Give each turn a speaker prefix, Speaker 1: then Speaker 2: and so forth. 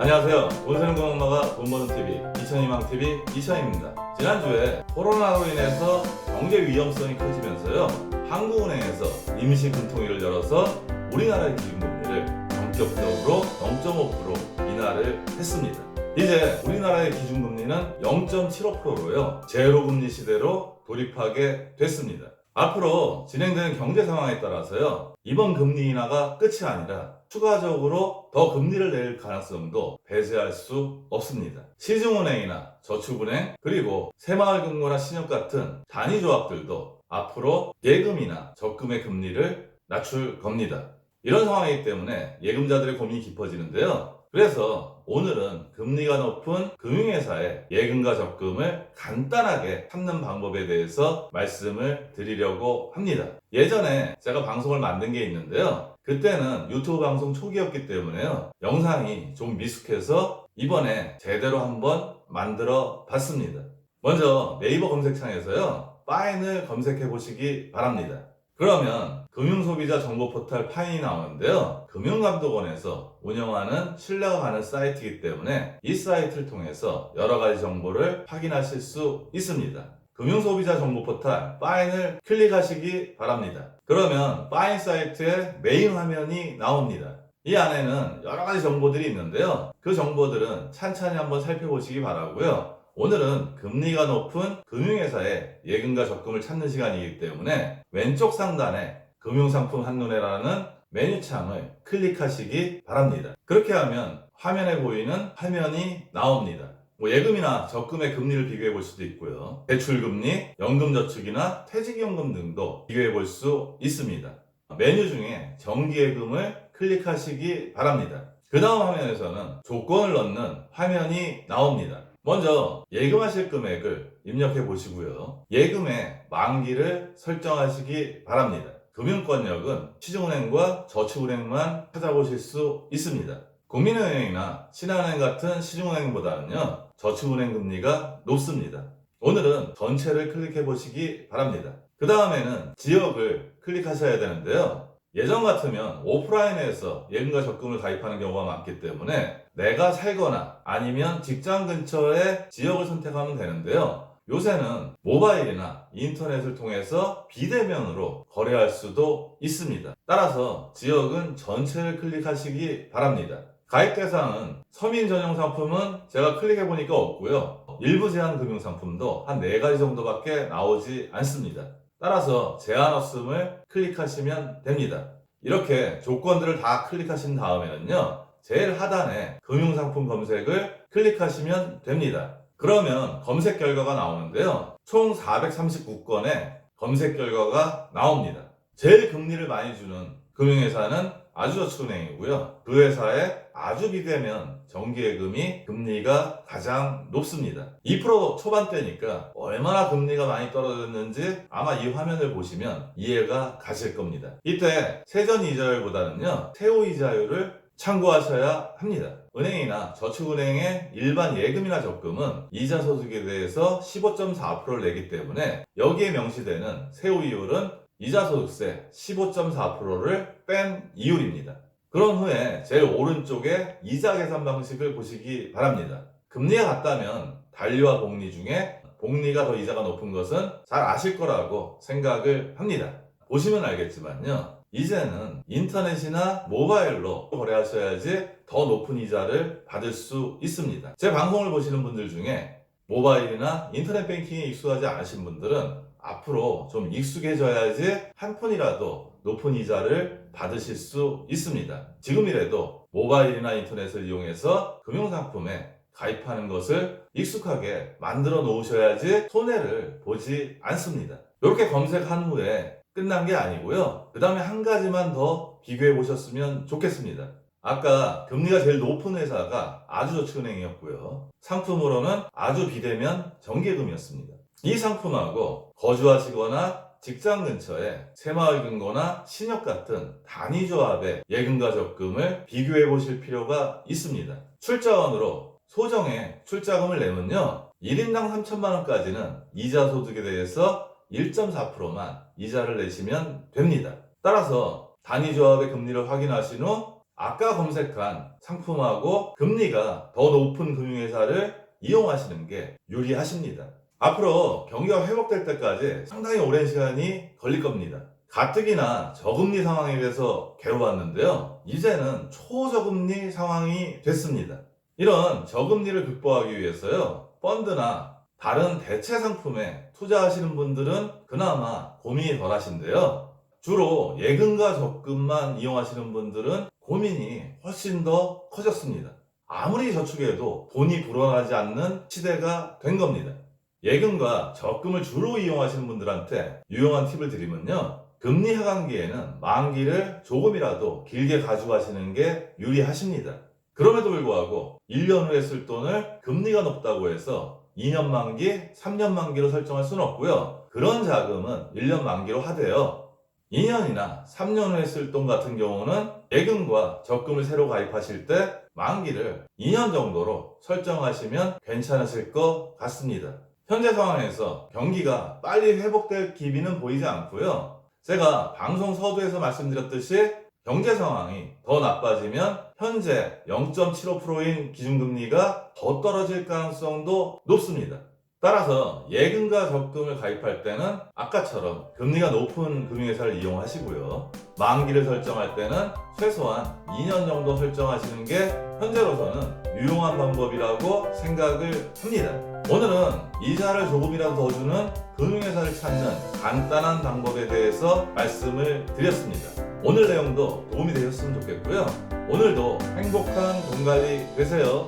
Speaker 1: 안녕하세요. 돈 세는 공엄마가 돈 버는 TV, 이천희망TV 이천희입니다. 지난주에 코로나로 인해서 경제 위험성이 커지면서요, 한국은행에서 임시 금통위를 열어서 우리나라의 기준금리를 전격적으로 0.5% 인하를 했습니다. 이제 우리나라의 기준금리는 0.75%로요, 제로금리 시대로 돌입하게 됐습니다. 앞으로 진행되는 경제 상황에 따라서요, 이번 금리 인하가 끝이 아니라 추가적으로 더 금리를 내릴 가능성도 배제할 수 없습니다. 시중은행이나 저축은행, 그리고 새마을금고나 신협 같은 단위조합들도 앞으로 예금이나 적금의 금리를 낮출 겁니다. 이런 상황이기 때문에 예금자들의 고민이 깊어지는데요. 그래서 오늘은 금리가 높은 금융회사의 예금과 적금을 간단하게 찾는 방법에 대해서 말씀을 드리려고 합니다. 예전에 제가 방송을 만든 게 있는데요. 그때는 유튜브 방송 초기였기 때문에요, 영상이 좀 미숙해서 이번에 제대로 한번 만들어 봤습니다. 먼저 네이버 검색창에서요, 파인을 검색해 보시기 바랍니다. 그러면 금융소비자 정보 포털 파인이 나오는데요, 금융감독원에서 운영하는 신뢰가 가는 사이트이기 때문에 이 사이트를 통해서 여러가지 정보를 확인하실 수 있습니다. 금융소비자 정보 포털 파인을 클릭하시기 바랍니다. 그러면 파인 사이트의 메인 화면이 나옵니다. 이 안에는 여러가지 정보들이 있는데요, 그 정보들은 찬찬히 한번 살펴보시기 바라고요. 오늘은 금리가 높은 금융회사의 예금과 적금을 찾는 시간이기 때문에 왼쪽 상단에 금융상품 한눈에라는 메뉴창을 클릭하시기 바랍니다. 그렇게 하면 화면에 보이는 화면이 나옵니다. 예금이나 적금의 금리를 비교해 볼 수도 있고요, 대출금리, 연금저축이나 퇴직연금 등도 비교해 볼 수 있습니다. 메뉴 중에 정기예금을 클릭하시기 바랍니다. 그 다음 화면에서는 조건을 넣는 화면이 나옵니다. 먼저 예금하실 금액을 입력해 보시고요, 예금의 만기를 설정하시기 바랍니다. 금융권역은 시중은행과 저축은행만 찾아보실 수 있습니다. 국민은행이나 신한은행 같은 시중은행보다는요, 저축은행 금리가 높습니다. 오늘은 전체를 클릭해 보시기 바랍니다. 그 다음에는 지역을 클릭하셔야 되는데요, 예전 같으면 오프라인에서 예금과 적금을 가입하는 경우가 많기 때문에 내가 살거나 아니면 직장 근처의 지역을 선택하면 되는데요, 요새는 모바일이나 인터넷을 통해서 비대면으로 거래할 수도 있습니다. 따라서 지역은 전체를 클릭하시기 바랍니다. 가입 대상은 서민 전용 상품은 제가 클릭해보니까 없고요, 일부 제한 금융 상품도 한 4가지 정도밖에 나오지 않습니다. 따라서 제한 없음을 클릭하시면 됩니다. 이렇게 조건들을 다 클릭하신 다음에는요, 제일 하단에 금융상품 검색을 클릭하시면 됩니다. 그러면 검색 결과가 나오는데요, 총 439건의 검색 결과가 나옵니다. 제일 금리를 많이 주는 금융회사는 아주저축은행이고요, 그 회사의 아주 비대면 정기예금이 금리가 가장 높습니다. 2% 초반대니까 얼마나 금리가 많이 떨어졌는지 아마 이 화면을 보시면 이해가 가실 겁니다. 이때 세전이자율보다는요, 세후이자율을 참고하셔야 합니다. 은행이나 저축은행의 일반 예금이나 적금은 이자 소득에 대해서 15.4%를 내기 때문에 여기에 명시되는 세후이율은 이자소득세 15.4%를 뺀 이율입니다. 그런 후에 제일 오른쪽에 이자 계산 방식을 보시기 바랍니다. 금리가 같다면 단리와 복리 중에 복리가 더 이자가 높은 것은 잘 아실 거라고 생각을 합니다. 보시면 알겠지만요, 이제는 인터넷이나 모바일로 거래하셔야지 더 높은 이자를 받을 수 있습니다. 제 방송을 보시는 분들 중에 모바일이나 인터넷 뱅킹에 익숙하지 않으신 분들은 앞으로 좀 익숙해져야지 한 푼이라도 높은 이자를 받으실 수 있습니다. 지금이라도 모바일이나 인터넷을 이용해서 금융상품에 가입하는 것을 익숙하게 만들어 놓으셔야지 손해를 보지 않습니다. 이렇게 검색한 후에 끝난 게 아니고요, 그 다음에 한 가지만 더 비교해 보셨으면 좋겠습니다. 아까 금리가 제일 높은 회사가 아주저축은행이었고요, 상품으로는 아주 비대면 정기예금이었습니다. 이 상품하고 거주하시거나 직장 근처에 새마을금고나 신협 같은 단위조합의 예금과 적금을 비교해 보실 필요가 있습니다. 출자원으로 소정의 출자금을 내면요, 1인당 3천만 원까지는 이자 소득에 대해서 1.4%만 이자를 내시면 됩니다. 따라서 단위조합의 금리를 확인하신 후 아까 검색한 상품하고 금리가 더 높은 금융회사를 이용하시는 게 유리하십니다. 앞으로 경기가 회복될 때까지 상당히 오랜 시간이 걸릴 겁니다. 가뜩이나 저금리 상황에 대해서 괴로웠는데요. 이제는 초저금리 상황이 됐습니다. 이런 저금리를 극복하기 위해서요, 펀드나 다른 대체 상품에 투자하시는 분들은 그나마 고민이 덜 하신데요. 주로 예금과 적금만 이용하시는 분들은 고민이 훨씬 더 커졌습니다. 아무리 저축해도 돈이 불어나지 않는 시대가 된 겁니다. 예금과 적금을 주로 이용하시는 분들한테 유용한 팁을 드리면요. 금리 하강기에는 만기를 조금이라도 길게 가져가시는 게 유리하십니다. 그럼에도 불구하고 1년 후에 쓸 돈을 금리가 높다고 해서 2년 만기, 3년 만기로 설정할 수는 없고요. 그런 자금은 1년 만기로 하되요. 2년이나 3년 후에 쓸 돈 같은 경우는 예금과 적금을 새로 가입하실 때 만기를 2년 정도로 설정하시면 괜찮으실 것 같습니다. 현재 상황에서 경기가 빨리 회복될 기미는 보이지 않고요. 제가 방송 서두에서 말씀드렸듯이 경제 상황이 더 나빠지면 현재 0.75%인 기준금리가 더 떨어질 가능성도 높습니다. 따라서 예금과 적금을 가입할 때는 아까처럼 금리가 높은 금융회사를 이용하시고요. 만기를 설정할 때는 최소한 2년 정도 설정하시는 게 현재로서는 유용한 방법이라고 생각을 합니다. 오늘은 이자를 조금이라도 더 주는 금융회사를 찾는 간단한 방법에 대해서 말씀을 드렸습니다. 오늘 내용도 도움이 되셨으면 좋겠고요. 오늘도 행복한 돈 관리 되세요.